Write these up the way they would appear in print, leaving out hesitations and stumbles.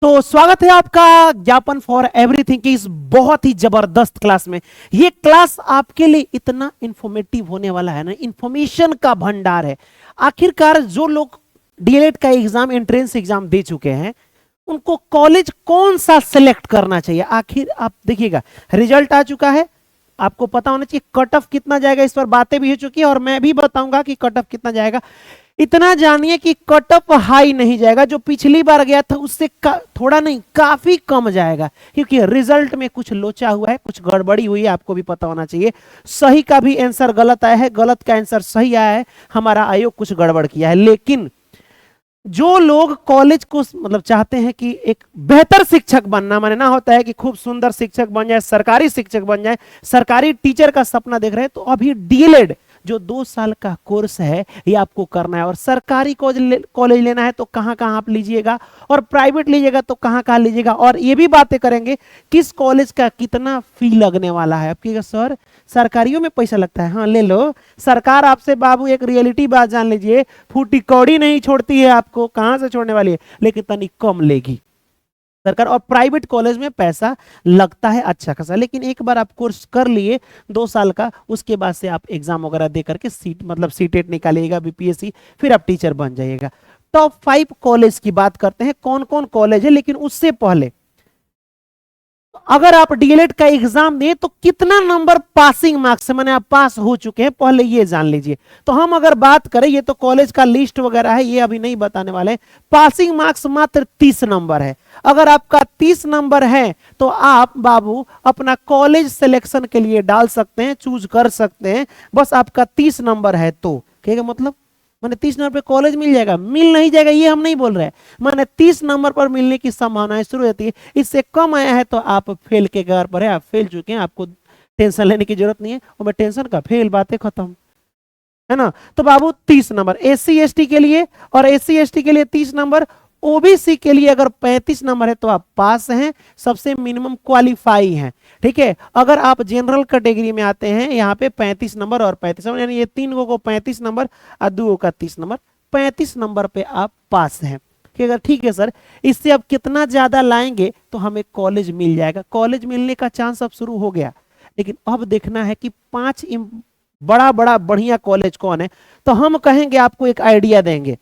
तो स्वागत है आपका ज्ञापन फॉर एवरीथिंग की इस बहुत ही जबरदस्त क्लास में। ये क्लास आपके लिए इतना इंफॉर्मेटिव होने वाला है ना, इंफॉर्मेशन का भंडार है। आखिरकार जो लोग डीएलएड का एग्जाम, एंट्रेंस एग्जाम दे चुके हैं, उनको कॉलेज कौन सा सिलेक्ट करना चाहिए। आखिर आप देखिएगा, रिजल्ट आ चुका है, आपको पता होना चाहिए कट ऑफ कितना जाएगा। इस पर बातें भी हो चुकी है और मैं भी बताऊंगा कि कट ऑफ कितना जाएगा। इतना जानिए कि कट ऑफ हाई नहीं जाएगा, जो पिछली बार गया था उससे थोड़ा नहीं काफी कम जाएगा, क्योंकि रिजल्ट में कुछ लोचा हुआ है, कुछ गड़बड़ी हुई है, आपको भी पता होना चाहिए। सही का भी आंसर गलत आया है, गलत का आंसर सही आया है, हमारा आयोग कुछ गड़बड़ किया है। लेकिन जो लोग कॉलेज को मतलब चाहते हैं कि एक बेहतर शिक्षक बनना, माने ना होता है कि खूब सुंदर शिक्षक बन जाए, सरकारी शिक्षक बन जाए, सरकारी टीचर का सपना देख रहे हैं, तो अभी डीएलएड जो 2 साल का कोर्स है ये आपको करना है। और सरकारी कॉलेज लेना है तो कहां कहां आप लीजिएगा, और प्राइवेट लीजिएगा तो कहां कहां लीजिएगा, और ये भी बातें करेंगे किस कॉलेज का कितना फी लगने वाला है। आपकी सर सरकारियों में पैसा लगता है, हाँ ले लो। सरकार आपसे बाबू एक रियलिटी बात जान लीजिए, फूटी कौड़ी नहीं छोड़ती है, आपको कहां से छोड़ने वाली है, लेकिन तनी कम लेगी सरकार। और प्राइवेट कॉलेज में पैसा लगता है अच्छा खासा, लेकिन एक बार आप कोर्स कर लिए 2 साल का, उसके बाद से आप एग्जाम वगैरह दे करके सीट मतलब सीटेट निकालिएगा, बीपीएससी, फिर आप टीचर बन जाइएगा। टॉप 5 कॉलेज की बात करते हैं, कौन कौन कॉलेज है। लेकिन उससे पहले अगर आप डीएलएड का एग्जाम दें तो कितना नंबर पासिंग मार्क्स से माने आप पास हो चुके हैं, पहले ये जान लीजिए। तो हम अगर बात करें, ये तो कॉलेज का लिस्ट वगैरह है, ये अभी नहीं बताने वाले। पासिंग मार्क्स मात्र 30 नंबर है। अगर आपका 30 नंबर है तो आप बाबू अपना कॉलेज सिलेक्शन के लिए डाल सकते हैं, चूज कर सकते हैं। बस आपका 30 नंबर है तो क्या मतलब, माने 30 नंबर पे कॉलेज मिल जाएगा, मिल नहीं जाएगा ये हम नहीं बोल रहे हैं, माने 30 नंबर पर मिलने की संभावनाएं शुरू होती है। इससे कम आया है तो आप फेल के कगार पर है, आप फेल चुके हैं, आपको टेंशन लेने की जरूरत नहीं है। और मैं टेंशन का फेल, बातें खत्म, है ना। तो बाबू 30 नंबर एससी एसटी के लिए, और एससी एसटी के लिए 30 नंबर। ओबीसी के लिए अगर 35 नंबर है तो आप पास हैं, सबसे मिनिमम क्वालिफाई हैं, ठीक है। अगर आप जनरल कैटेगरी में आते हैं, यहाँ पे 35 नंबर और 35 नंबर, यानी ये 3 को 35 नंबर और 2 का 30 नंबर, 35 नंबर पे आप पास हैं। अगर ठीक है सर, इससे अब कितना ज्यादा लाएंगे तो हमें कॉलेज मिल जाएगा। कॉलेज मिलने का चांस अब शुरू हो गया, लेकिन अब देखना है कि 5 बड़ा बड़ा बढ़िया कॉलेज कौन है। तो हम कहेंगे, आपको एक आइडिया देंगे,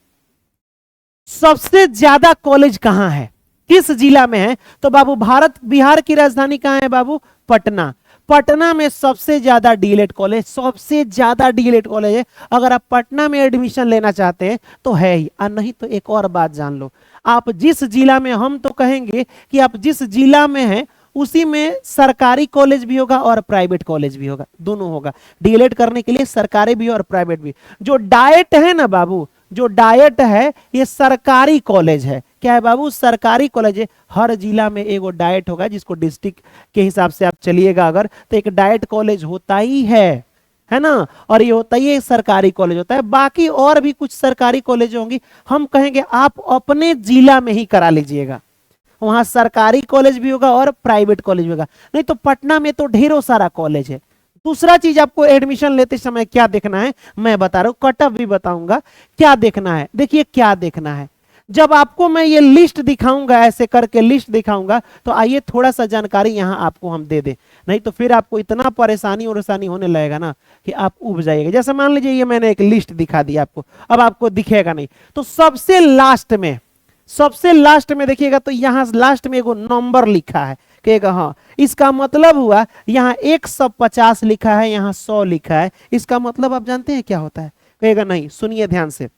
सबसे ज्यादा कॉलेज कहां है, किस जिला में है। तो बाबू बिहार की राजधानी कहां है बाबू, पटना। पटना में सबसे ज्यादा डीएलएड कॉलेज, सबसे ज्यादा डीएलएड कॉलेज है। अगर आप पटना में एडमिशन लेना चाहते हैं तो है ही, और नहीं तो एक और बात जान लो, आप जिस जिला में, हम तो कहेंगे कि आप जिस जिला में हैं उसी में सरकारी कॉलेज भी होगा और प्राइवेट कॉलेज भी होगा, दोनों होगा। डीएलएड करने के लिए सरकारी भी और प्राइवेट भी। जो डाइट है ना बाबू, जो डाइट है ये सरकारी कॉलेज है। क्या है बाबू, सरकारी कॉलेज है। हर जिला में एगो डाइट होगा, जिसको डिस्ट्रिक्ट के हिसाब से आप चलिएगा अगर, तो एक डाइट कॉलेज होता ही है ना। और ये होता ही सरकारी कॉलेज होता है। बाकी और भी कुछ सरकारी कॉलेज होंगी, हम कहेंगे आप अपने जिला में ही करा लीजिएगा, वहां सरकारी कॉलेज भी होगा और प्राइवेट कॉलेज भी होगा। नहीं तो पटना में तो ढेरों सारा कॉलेज है। दूसरा चीज, आपको एडमिशन लेते समय क्या देखना है, मैं बता रहा हूं, कट ऑफ भी बताऊंगा क्या देखना है। देखिए क्या देखना है, जब आपको मैं ये लिस्ट दिखाऊंगा, ऐसे करके लिस्ट दिखाऊंगा, तो आइए थोड़ा सा जानकारी यहां आपको हम दे दें, नहीं तो फिर आपको इतना परेशानी होने लगेगा ना कि आप उब जाइएगा। जैसे मान लीजिए ये मैंने एक लिस्ट दिखा दी आपको, अब आपको दिखेगा नहीं। तो सबसे लास्ट में देखिएगा, तो यहां लास्ट में एगो नंबर लिखा है, कहेगा हाँ, इसका मतलब हुआ यहाँ 150 लिखा है, यहाँ 100 लिखा है, इसका मतलब आप जानते हैं क्या होता है। कहेगा नहीं, सुनिए ध्यान से,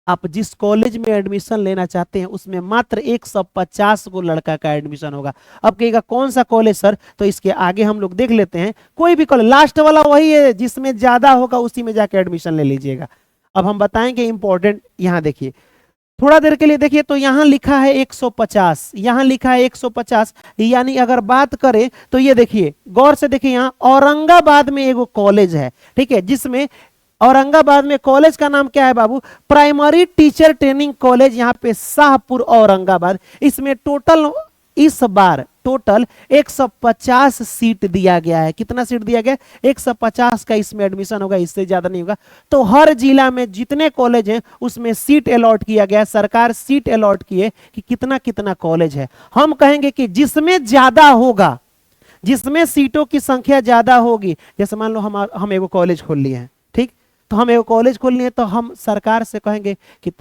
आप जिस कॉलेज में एडमिशन लेना चाहते हैं उसमें मात्र 150 को लड़का का एडमिशन होगा। अब कहेगा कौन सा कॉलेज सर, तो इसके आगे हम लोग देख लेते हैं, कोई भी कॉलेज, लास्ट वाला वही है, जिसमें ज्यादा होगा उसी में जाके एडमिशन ले लीजिएगा। अब हम बताएंगे इंपॉर्टेंट, यहां देखिए थोड़ा देर के लिए देखिए, तो यहां लिखा है 150, यहां लिखा है 150, यानी अगर बात करें तो ये देखिए, गौर से देखिए, यहां औरंगाबाद में एगो कॉलेज है, ठीक है, जिसमें औरंगाबाद में कॉलेज का नाम क्या है बाबू, प्राइमरी टीचर ट्रेनिंग कॉलेज, यहां पे शाहपुर औरंगाबाद। इसमें टोटल इस बार टोटल 150 सीट दिया गया है। कितना सीट दिया गया? 150 का इसमें एडमिशन होगा, इससे ज्यादा नहीं होगा। तो हर जिला में जितने कॉलेज हैं उसमें सीट अलॉट किया गया, सरकार सीट अलॉट किए कि कितना कितना कॉलेज है। हम कहेंगे कि जिसमें ज्यादा होगा, जिसमें सीटों की संख्या ज्यादा होगी, जैसे मान लो हम एगो कॉलेज खोल लिए हैं, ठीक, तो हम एगो कॉलेज खोल लिए तो हम सरकार से कहेंगे कि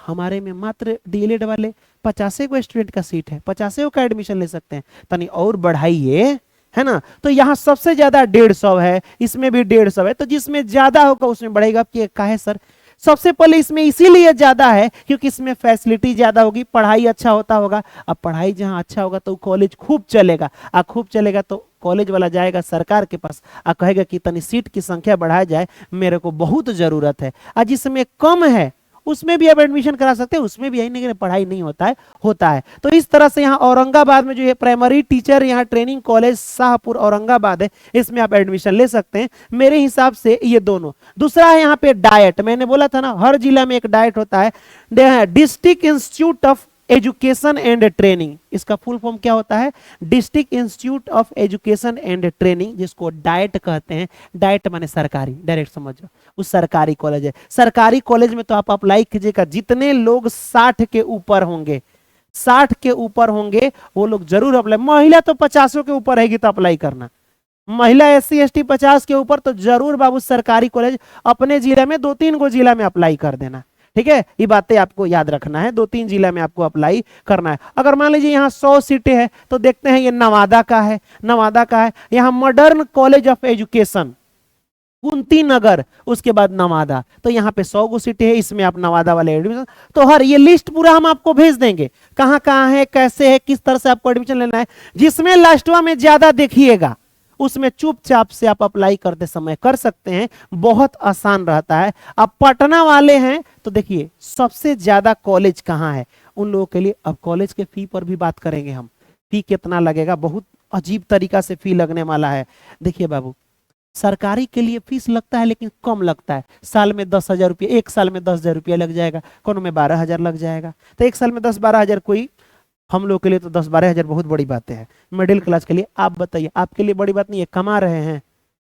हमारे में मात्र डीएलएड वाले 50 को स्टूडेंट का सीट है, 50 का एडमिशन ले सकते हैं, तनी और बढ़ाइए, है ना। तो यहाँ सबसे ज्यादा 150 है, इसमें भी 150 है, तो जिसमें ज्यादा होगा उसमें बढ़ेगा। कि काहे सर? सबसे पहले इसमें इसीलिए ज्यादा है क्योंकि इसमें फैसिलिटी ज्यादा होगी, पढ़ाई अच्छा होता होगा। अब पढ़ाई जहां अच्छा होगा तो कॉलेज खूब चलेगा, खूब चलेगा तो कॉलेज वाला जाएगा सरकार के पास कहेगा कि तनी सीट की संख्या बढ़ाया जाए, मेरे को बहुत जरूरत है। जिसमें कम है उसमें भी आप एडमिशन करा सकते हैं, उसमें भी यही नहीं पढ़ाई नहीं होता है। तो इस तरह से यहाँ औरंगाबाद में जो ये प्राइमरी टीचर यहाँ ट्रेनिंग कॉलेज शाहपुर औरंगाबाद है, इसमें आप एडमिशन ले सकते हैं। मेरे हिसाब से ये दोनों। दूसरा है यहाँ पे डाइट, मैंने बोला था ना हर जिला में एक डाइट होता है, district institute of education and training. इसका फुल फॉर्म क्या होता है? District institute of education and training, जिसको डाइट कहते हैं। डाइट माने सरकारी, डायरेक्ट समझो, उस सरकारी कॉलेज है। सरकारी कॉलेज में तो आप अप्लाई कीजिएगा, जितने लोग 60 के ऊपर होंगे, 60 के ऊपर होंगे वो लोग जरूर अप्लाई। महिला तो 50 के ऊपर रहेगी तो अप्लाई करना, महिला SC ST 50 के ऊपर तो जरूर बाबू सरकारी कॉलेज अपने जिला में 2-3 गो जिला में अप्लाई कर देना, ठीक है। ये बातें आपको याद रखना है, 2-3 जिला में आपको अप्लाई करना है। अगर मान लीजिए यहाँ 100 सीटें हैं तो देखते हैं ये नवादा का है, नवादा का है। यहाँ modern college of education Kunti Nagar, उसके बाद नवादा, तो यहाँ पे 100 गो सीटें हैं, इसमें आप नवादा वाले एडमिशन। तो हर ये लिस्ट पूरा हम आपको भेज देंगे, कहाँ कहाँ है, कैसे है, किस तरह से आपको एडमिशन लेना है। जिसमें लास्टवा में ज्यादा देखिएगा उसमें चुपचाप से आप अप्लाई करते समय कर सकते हैं, बहुत आसान रहता है। अब पटना वाले हैं तो देखिए सबसे ज्यादा कॉलेज कहाँ है उन लोगों के लिए। अब कॉलेज के फी पर भी बात करेंगे हम, फी कितना लगेगा, बहुत अजीब तरीका से फी लगने वाला है। देखिए बाबू, सरकारी के लिए फीस लगता है लेकिन कम लगता है, साल में 10,000 रुपये, एक साल में 10,000 रुपया लग जाएगा, कोनो में 12,000 लग जाएगा। तो एक साल में 10-12 कोई, हम लोग के लिए तो 10-12 बहुत बड़ी बातें हैं, मिडिल क्लास के लिए। आप बताइए, आपके लिए बड़ी बात नहीं है, कमा रहे हैं,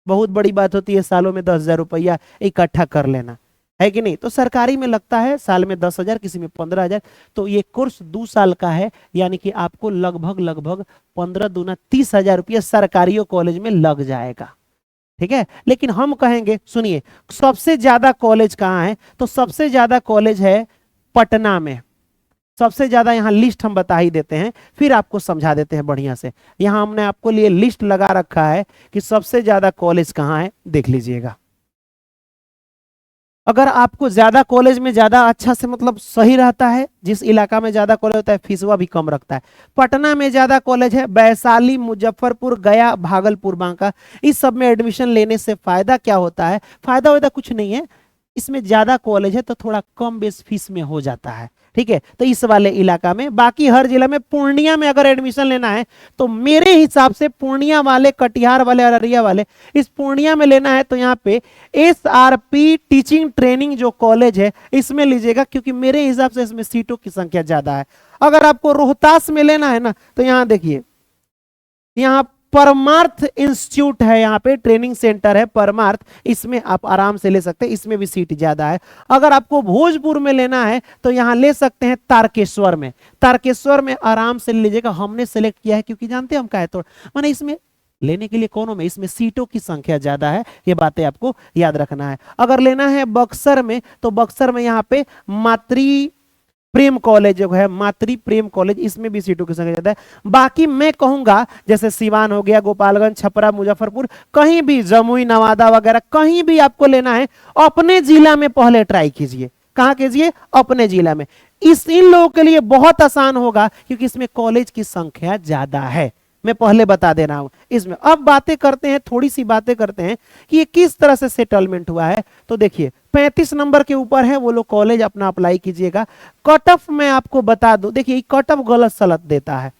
बहुत बड़ी बात होती है सालों में 10,000 रुपया इकट्ठा कर लेना, है कि नहीं। तो सरकारी में लगता है साल में 10,000, किसी में 15,000। तो ये कोर्स 2 साल का है, यानी कि आपको लगभग 15 दूना 30,000 रुपया सरकारी कॉलेज में लग जाएगा, ठीक है। लेकिन हम कहेंगे, सुनिए, सबसे ज्यादा कॉलेज कहाँ है? तो सबसे ज्यादा कॉलेज है पटना में। सबसे ज्यादा यहाँ लिस्ट हम बता ही देते हैं, फिर आपको समझा देते हैं बढ़िया से। यहाँ हमने आपको लिए लिस्ट लगा रखा है कि सबसे ज्यादा कॉलेज कहाँ है, देख लीजिएगा। अगर आपको ज्यादा कॉलेज में ज्यादा अच्छा से मतलब सही रहता है, जिस इलाका में ज्यादा कॉलेज होता है फीसवा भी कम रखता है। पटना में ज्यादा कॉलेज है, वैशाली, मुजफ्फरपुर, गया, भागलपुर, बांका, इस सब में एडमिशन लेने से फायदा क्या होता है? फायदा कुछ नहीं है, इसमें ज्यादा कॉलेज है तो थोड़ा कम बेस फीस में हो जाता है, ठीक है। तो इस वाले इलाका में, बाकी हर जिला में, पूर्णिया में अगर एडमिशन लेना है तो मेरे हिसाब से पूर्णिया वाले, कटिहार वाले, अररिया वाले, इस पूर्णिया में लेना है तो यहाँ पे SRP टीचिंग ट्रेनिंग जो कॉलेज है इसमें लीजिएगा, क्योंकि मेरे हिसाब से इसमें सीटों की संख्या ज्यादा है। अगर आपको रोहतास में लेना है ना तो यहाँ देखिए, यहाँ परमार्थ इंस्टीट्यूट है, यहाँ पे ट्रेनिंग सेंटर है परमार्थ, इसमें आप आराम से ले सकते हैं, इसमें भी सीट ज्यादा है। अगर आपको भोजपुर में लेना है तो यहाँ ले सकते हैं तारकेश्वर में, तारकेश्वर में आराम से लीजिएगा। हमने सेलेक्ट किया है क्योंकि जानते हैं हम क्या है, तो माने इसमें लेने के लिए कोनो में, इसमें सीटों की संख्या ज्यादा है, ये बातें आपको याद रखना है। अगर लेना है बक्सर में तो बक्सर में यहाँ पे मातृ प्रेम कॉलेज जो है, मातृ प्रेम कॉलेज, इसमें भी सीटों की संख्या ज्यादा है। बाकी मैं कहूंगा जैसे सिवान हो गया, गोपालगंज, छपरा, मुजफ्फरपुर, कहीं भी, जमुई, नवादा वगैरह, कहीं भी आपको लेना है अपने जिला में पहले ट्राई कीजिए। कहां कीजिए? अपने जिला में। इन लोगों के लिए बहुत आसान होगा क्योंकि इसमें कॉलेज की संख्या ज्यादा है, मैं पहले बता दे रहा हूं इसमें। अब बातें करते हैं, थोड़ी सी बातें करते हैं कि ये किस तरह से सेटलमेंट हुआ है। तो देखिए 35 नंबर के ऊपर है वो लोग कॉलेज अपना अप्लाई कीजिएगा। कट ऑफ मैं आपको बता दूं, देखिए कट ऑफ गलत सलत देता है।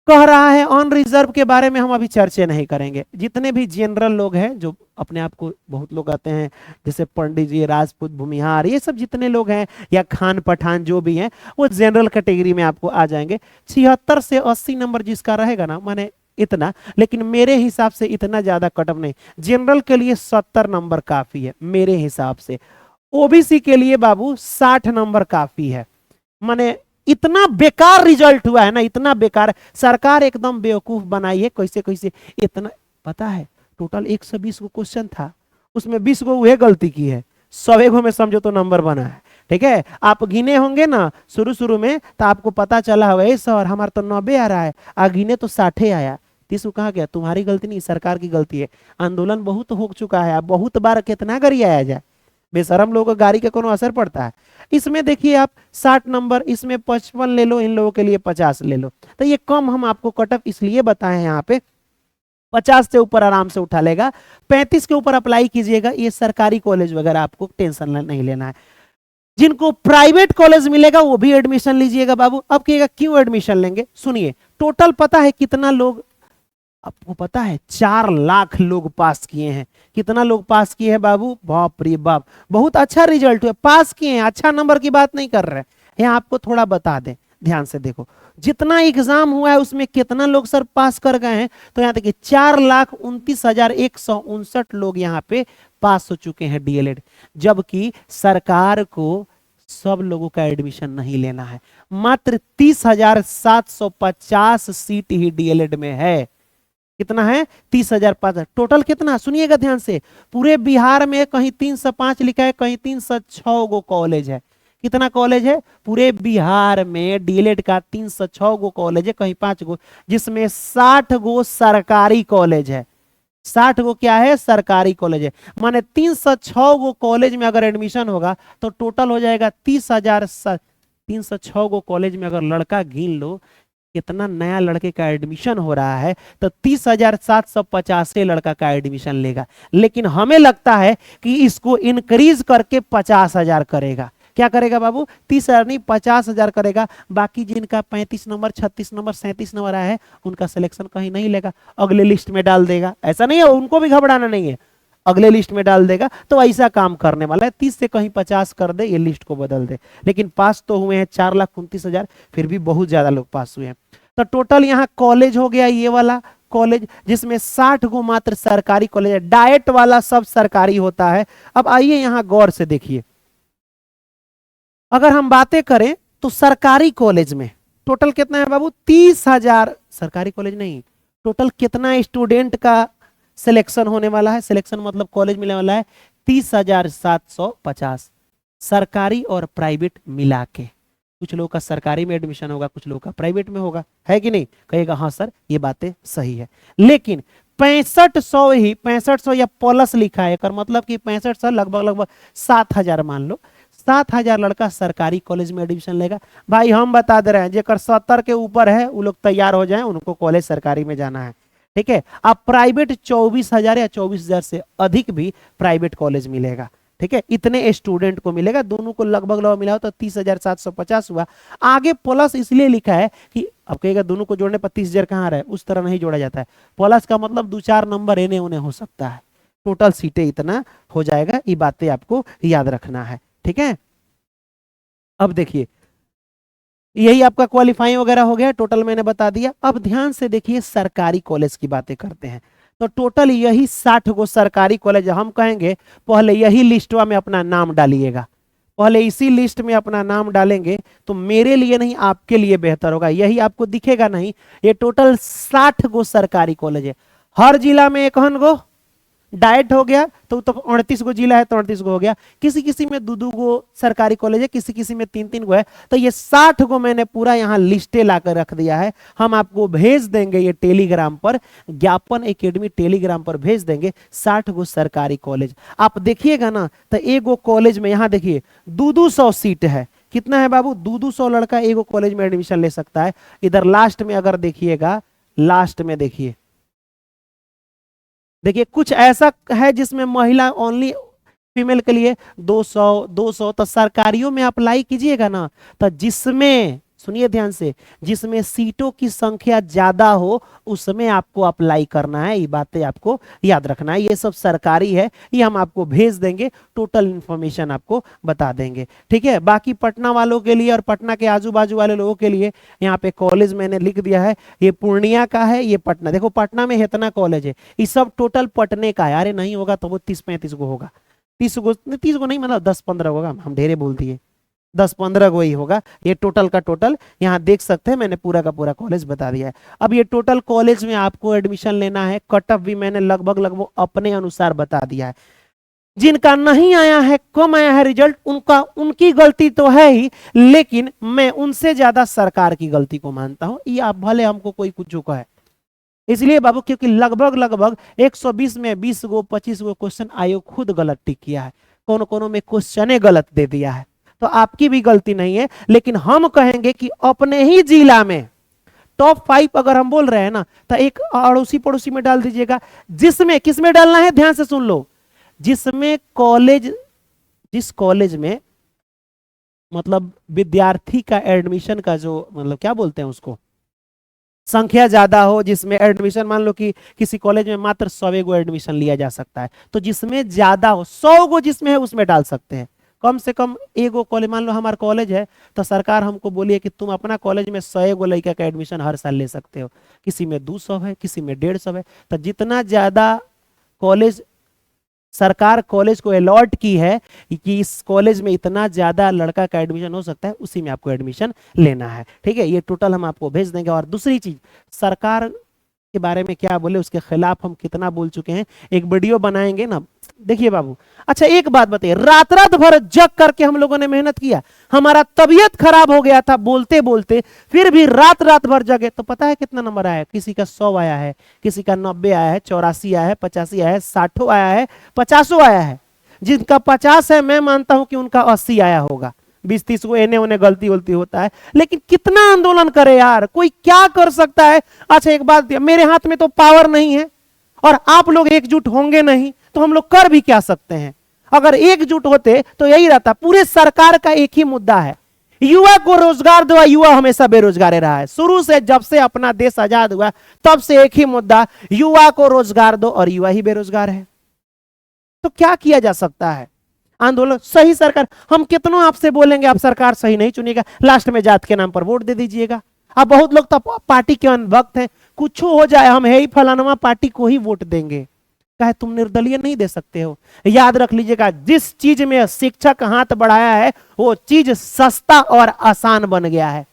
कह रहा है ऑन रिजर्व के बारे में हम अभी चर्चा नहीं करेंगे। जितने भी जनरल लोग हैं जो अपने आप को, बहुत लोग आते हैं जैसे पंडित जी, राजपूत, भूमिहार, ये सब जितने लोग हैं, या खान पठान जो भी हैं, वो जनरल कैटेगरी में आपको आ जाएंगे। 76 से 80 नंबर जिसका रहेगा ना, माने इतना, लेकिन मेरे हिसाब से इतना ज्यादा कटअप नहीं। जनरल के लिए 70 नंबर काफी है मेरे हिसाब से। ओबीसी के लिए बाबू 60 नंबर काफी है। माने इतना बेकार रिजल्ट हुआ है ना, इतना बेकार, सरकार एकदम बेवकूफ बनाई है कैसे कैसे। इतना पता है, टोटल 120 को क्वेश्चन था, उसमें 20 को वह गलती की है, 100 में समझो तो नंबर बना है। ठीक है, आप गिने होंगे ना शुरू शुरू में, तो आपको पता चला होगा सर हमारा तो 90 आ रहा है, आ गिने तो 60 आया। 30 को कहा गया तुम्हारी गलती नहीं, सरकार की गलती है। आंदोलन बहुत हो चुका है, अब बहुत बार कितना गरियाया जाए, बेशरम लोगों को गाड़ी का कोनो असर पड़ता है। इसमें देखिए आप 60 नंबर, इसमें 55 ले लो, इन लोगों के लिए 50 ले लो, तो ये कम हम आपको कटअप इसलिए बताए हैं यहाँ पे। 50 से ऊपर आराम से उठा लेगा, 35 के ऊपर अप्लाई कीजिएगा। ये सरकारी कॉलेज वगैरह आपको टेंशन नहीं लेना है। जिनको प्राइवेट कॉलेज मिलेगा वो भी एडमिशन लीजिएगा बाबू। अब कहिएगा क्यों एडमिशन लेंगे, सुनिए, टोटल पता है कितना लोग, आपको पता है 4 लाख लोग पास किए हैं। कितना लोग पास किए हैं बाबू, बाप रे बाप, बहुत अच्छा रिजल्ट हुआ, पास किए हैं, अच्छा नंबर की बात नहीं कर रहे हैं, आपको थोड़ा बता दें, ध्यान से देखो जितना एग्जाम हुआ है उसमें कितना लोग सर पास कर गए हैं। तो यहाँ देखिए 4,29,159 लोग यहाँ पे पास हो चुके हैं डीएलएड, जबकि सरकार को सब लोगों का एडमिशन नहीं लेना है, मात्र 30,750 सीट ही डीएलएड में है। कितना है, 30,005। टोटल कितना, सुनिएगा ध्यान से, पूरे बिहार में कहीं 305 लिखा है, कहीं 306 गो कॉलेज है। कितना कॉलेज है पूरे बिहार में, डीएलएड का 306 गो कॉलेज है, कहीं 5 गो, जिसमें 60 गो सरकारी कॉलेज है। 60 गो क्या है, सरकारी कॉलेज है। माने 306 गो कॉलेज में अगर एडमिशन होगा तो टोटल हो जाएगा 30,000। 306 गो कॉलेज में अगर लड़का गिन लो कितना नया लड़के का एडमिशन हो रहा है, तो 30,750 लड़का का एडमिशन लेगा। लेकिन हमें लगता है कि इसको इंक्रीज करके 50,000 करेगा। क्या करेगा बाबू, 30,000 नहीं 50,000 करेगा। बाकी जिनका 35 नंबर, 36 नंबर, 37 नंबर आया है उनका सिलेक्शन कहीं नहीं लेगा, अगले लिस्ट में डाल देगा। ऐसा नहीं है, उनको भी घबराना नहीं है, अगले लिस्ट में डाल देगा। तो ऐसा काम करने वाला है, 30 से कहीं 50 कर दे, ये लिस्ट को बदल दे। लेकिन पास तो हुए हैं 4,29,000, फिर भी बहुत ज्यादा लोग पास हुए हैं। तो टोटल यहाँ कॉलेज हो गया ये वाला कॉलेज, जिसमें 60 गो मात्र सरकारी कॉलेज है, डाइट वाला सब सरकारी होता है। अब आइए यहाँ गौर से देखिए, अगर हम बातें करें तो सरकारी कॉलेज में टोटल कितना है बाबू, 30,000 सरकारी कॉलेज नहीं, टोटल कितना स्टूडेंट का सिलेक्शन होने वाला है, सिलेक्शन मतलब कॉलेज मिलने वाला है 30,750, सरकारी और प्राइवेट मिला के। कुछ लोगों का सरकारी में एडमिशन होगा, कुछ लोगों का प्राइवेट में होगा, है कि नहीं, कहेगा हाँ सर ये बातें सही है। लेकिन 6500 ही, 6500 या प्लस लिखा है, कर मतलब कि 6500 लगभग 7,000 मान लो, 7,000 लड़का सरकारी कॉलेज में एडमिशन लेगा। भाई हम बता दे रहे हैं, जेकर 70 के ऊपर है वो लोग तैयार हो जाएं, उनको कॉलेज सरकारी में जाना है। ठीक है, अब प्राइवेट 24,000 या 24,000 से अधिक भी प्राइवेट कॉलेज मिलेगा। ठीक है, इतने स्टूडेंट को मिलेगा, दोनों को लगभग मिला हो तो 30,750 हुआ। आगे प्लस इसलिए लिखा है कि अब कहेगा दोनों को जोड़ने पर 30,000 कहाँ रहे, उस तरह नहीं जोड़ा जाता है। प्लस का मतलब 2-4 नंबर एने उने हो सकता है, टोटल सीटें इतना हो जाएगा। ये बातें आपको याद रखना है। ठीक है, अब देखिए यही आपका क्वालिफाइंग वगैरह हो गया, टोटल मैंने बता दिया। अब ध्यान से देखिए सरकारी कॉलेज की बातें करते हैं। तो टोटल यही 60 गो सरकारी कॉलेज हम कहेंगे, पहले यही लिस्टवा में अपना नाम डालिएगा, पहले इसी लिस्ट में अपना नाम डालेंगे तो मेरे लिए नहीं आपके लिए बेहतर होगा। यही आपको दिखेगा नहीं, ये टोटल 60 गो सरकारी कॉलेज है, हर जिला में एक गो डाइट हो गया, तो 38 गो जिला है तो 38 गो हो गया। किसी किसी में 2-2 गो सरकारी कॉलेज है, किसी किसी में 3-3 गो है। तो ये 60 गो मैंने पूरा यहाँ लिस्टे लाकर रख दिया है, हम आपको भेज देंगे ये टेलीग्राम पर, ज्ञापन एकेडमी टेलीग्राम पर भेज देंगे। 60 गो सरकारी कॉलेज आप देखिएगा ना, तो एक गो कॉलेज में यहाँ देखिए 200 सीट है। कितना है बाबू, 200 लड़का एक कॉलेज में एडमिशन ले सकता है। इधर लास्ट में अगर देखिएगा, लास्ट में देखिए कुछ ऐसा है जिसमें महिला ओनली फीमेल के लिए 200 200। तो सरकारियों में अप्लाई कीजिएगा ना, तो जिसमें सुनिए ध्यान से, जिसमें सीटों की संख्या ज्यादा हो उसमें आपको अप्लाई करना है। ये बातें आपको याद रखना है। ये सब सरकारी है, ये हम आपको भेज देंगे, टोटल इंफॉर्मेशन आपको बता देंगे, ठीक है। बाकी पटना वालों के लिए और पटना के आजू बाजू वाले लोगों के लिए यहाँ पे कॉलेज मैंने लिख दिया है। ये पूर्णिया का है, ये पटना, देखो पटना में इतना कॉलेज है, ये सब टोटल पटने का है। अरे नहीं होगा तो वो 30-35 को होगा, 30 को नहीं, मतलब 10-15 होगा, हम ढेरे बोल दिए, 10-15 को ही होगा। ये टोटल का टोटल यहाँ देख सकते हैं, मैंने पूरा का पूरा कॉलेज बता दिया है। अब ये टोटल कॉलेज में आपको एडमिशन लेना है, कट ऑफ भी मैंने लगभग अपने अनुसार बता दिया है। जिनका नहीं आया है, कम आया है रिजल्ट, उनकी गलती तो है ही, लेकिन मैं उनसे ज्यादा सरकार की गलती को मानता हूं। ये आप भले हमको कोई कुछ जो कहे, इसलिए बाबू क्योंकि लगभग 120 में 20 गो 25 गो क्वेश्चन आयोग खुद गलत टिक किया है, कोनो कोनो में क्वेश्चन गलत दे दिया है, तो आपकी भी गलती नहीं है। लेकिन हम कहेंगे कि अपने ही जिला में टॉप 5 अगर हम बोल रहे हैं ना, तो एक अड़ोसी पड़ोसी में डाल दीजिएगा, जिसमें किसमें डालना है, ध्यान से सुन लो, जिसमें कॉलेज, जिस कॉलेज में मतलब विद्यार्थी का एडमिशन का जो मतलब क्या बोलते हैं उसको, संख्या ज्यादा हो, जिसमें एडमिशन मान लो कि किसी कॉलेज में मात्र 100 गो एडमिशन लिया जा सकता है, तो जिसमें ज्यादा हो, 100 गो जिसमें है उसमें डाल सकते हैं। कम से कम एगो कॉलेज, मान लो हमारा कॉलेज है तो सरकार हमको बोलिए कि तुम अपना कॉलेज में 100 गो लड़का का एडमिशन हर साल ले सकते हो, किसी में 200 है, किसी में 150 है, तो जितना ज्यादा कॉलेज सरकार कॉलेज को अलॉट की है कि इस कॉलेज में इतना ज्यादा लड़का का एडमिशन हो सकता है, उसी में आपको एडमिशन लेना है, ठीक है। ये टोटल हम आपको भेज देंगे। और दूसरी चीज, सरकार के बारे में क्या बोले, उसके खिलाफ हम कितना बोल चुके हैं, एक वीडियो बनाएंगे ना, देखिए बाबू। अच्छा एक बात बताइए, रात रात भर जग करके हम लोगों ने मेहनत किया, हमारा तबीयत खराब हो गया था बोलते बोलते, फिर भी रात रात भर जगे, तो पता है कितना नंबर आया है? किसी का 100 आया है, किसी का 90 आया है, 84 आया है, 85 आया है, 60 आया है, 50 आया है। जिनका 50 है मैं मानता हूं कि उनका 80 आया होगा, 20-30 को एने ओने गलती वलती होता है, लेकिन कितना आंदोलन करे यार, कोई क्या कर सकता है। अच्छा एक बात, मेरे हाथ में तो पावर नहीं है और आप लोग एकजुट होंगे नहीं, तो हम लोग कर भी क्या सकते हैं। अगर एकजुट होते तो यही रहता। पूरे सरकार का एक ही मुद्दा है, युवा को रोजगार दो। युवा हमेशा बेरोजगार रहा है, शुरू से, जब से अपना देश आजाद हुआ तब से एक ही मुद्दा, युवा को रोजगार दो, और युवा ही बेरोजगार है। तो क्या किया जा सकता है? आंदोलन, सही सरकार, हम कितनों आपसे बोलेंगे आप सरकार सही नहीं चुनेगा, लास्ट में जात के नाम पर वोट दे दीजिएगा। अब बहुत लोग तो पार्टी के अनभक्त हैं, कुछ हो जाए हम है ही फलाना पार्टी को ही वोट देंगे। कहे तुम निर्दलीय नहीं दे सकते हो। याद रख लीजिएगा, जिस चीज में शिक्षक हाथ बढ़ाया है वो चीज सस्ता और आसान बन गया है,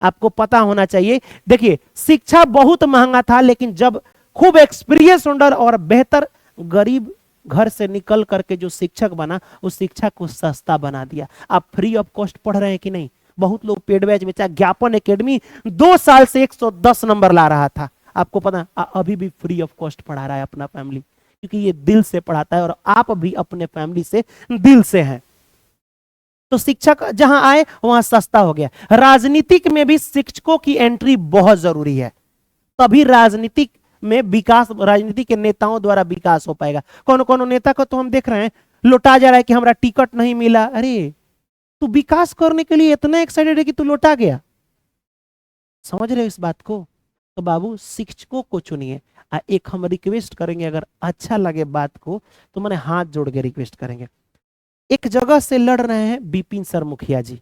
आपको पता होना चाहिए। देखिए शिक्षा बहुत महंगा था, लेकिन जब खूब एक्सपीरियंस और बेहतर गरीब घर से निकल करके जो शिक्षक बना, उस शिक्षा को सस्ता बना दिया। आप फ्री ऑफ कॉस्ट पढ़ रहे हैं कि नहीं? बहुत लोग पेड बैच में, चाहे ज्ञापन एकेडमी 2 साल से 110 नंबर ला रहा था, आपको पता अभी भी फ्री ऑफ कॉस्ट पढ़ा रहा है अपना फैमिली, क्योंकि ये दिल से पढ़ाता है और आप भी अपने फैमिली से दिल से हैं। तो शिक्षक जहां आए वहां सस्ता हो गया। राजनीतिक में भी शिक्षकों की एंट्री बहुत जरूरी है, तभी राजनीतिक में विकास, राजनीति के नेताओं द्वारा विकास हो पाएगा। कौन कौन नेता को तो हम देख रहे हैं लौटा जा रहा है कि हमारा टिकट नहीं मिला। अरे तू विकास करने के लिए इतना एक्साइटेड है कि तू लौटा गया, समझ रहे हो इस बात को? तो बाबू शिक्षकों को चुनिए। एक हम रिक्वेस्ट करेंगे, अगर अच्छा लगे बात को तो मैंने हाथ जोड़ के रिक्वेस्ट करेंगे। एक जगह से लड़ रहे हैं विपिन सर मुखिया जी,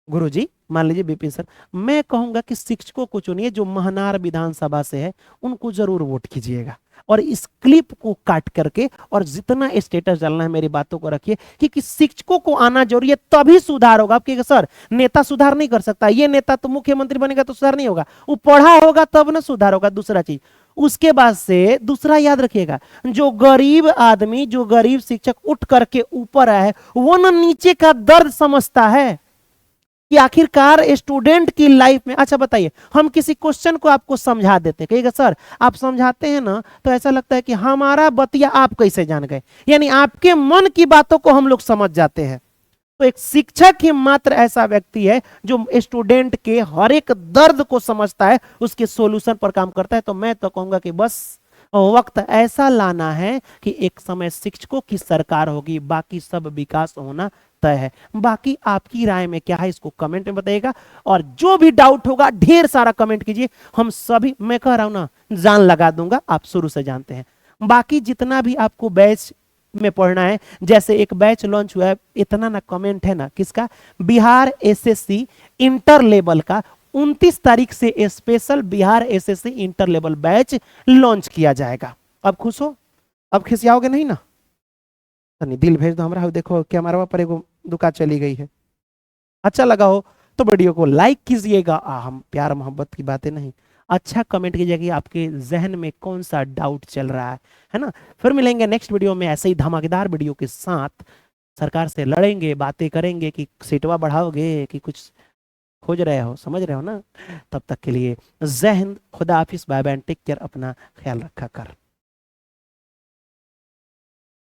गुरुजी मान लीजिए विपिन सर, मैं कहूंगा कि शिक्षकों को चुनिए जो महनार विधानसभा से है, उनको जरूर वोट कीजिएगा। और इस क्लिप को काट करके और जितना स्टेटस डालना है मेरी बातों को रखिए, क्योंकि शिक्षकों को आना जरूरी है, तभी सुधार होगा। आपके सर नेता सुधार नहीं कर सकता, ये नेता तो मुख्यमंत्री बनेगा तो सुधार नहीं होगा, वो पढ़ा होगा तब ना सुधार होगा। दूसरा चीज, उसके बाद से दूसरा याद रखिएगा, जो गरीब आदमी, जो गरीब शिक्षक उठ करके ऊपर आया है, वो ना नीचे का दर्द समझता है कि आखिरकार स्टूडेंट की लाइफ में। अच्छा बताइए, हम किसी क्वेश्चन को आपको समझा देते, कहिएगा सर आप समझाते हैं ना तो ऐसा लगता है कि हमारा बतिया आप कैसे जान गए, यानी आपके मन की बातों को हम लोग समझ जाते हैं। तो एक शिक्षक ही मात्र ऐसा व्यक्ति है जो स्टूडेंट के हर एक दर्द को समझता है, उसके सॉल्यूशन पर काम करता है। तो मैं तो कहूंगा कि बस वक्त ऐसा लाना है कि एक समय शिक्षकों की सरकार होगी, बाकी सब विकास होना तय है। बाकी आपकी राय में क्या है इसको कमेंट में बताइएगा, और जो भी डाउट होगा ढेर सारा कमेंट कीजिए, हम सभी, मैं कह रहा हूं ना, जान लगा दूंगा, आप शुरू से जानते हैं। बाकी जितना भी आपको बैच में पढ़ना है, जैसे एक बैच लॉन्च हुआ है, इतना ना कमेंट है ना किसका, बिहार एसएससी इंटर लेवल का 29 तारीख से special Bihar SSC inter level batch launch किया जाएगा। अब खुश हो, अब खिसियाओगे नहीं ना? नहीं, दिल भेज दो हमारा, देखो क्या हमारा पर एगो दुकान चली गई है। अच्छा लगा हो तो वीडियो को लाइक कीजिएगा, हम प्यार मोहब्बत की बातें नहीं, अच्छा कमेंट कीजिएगा कि आपके जहन में कौन सा डाउट चल रहा है ना। फिर मिलेंगे नेक्स्ट वीडियो में ऐसे ही धमाकेदार वीडियो के साथ। सरकार से लड़ेंगे, बातें करेंगे कि सीटवा बढ़ाओगे कि कुछ खोज रहे हो, समझ रहे हो ना। तब तक के लिए जय हिंद, खुदा हाफिज, बाय बाय, टेक केयर, अपना ख्याल रखा कर।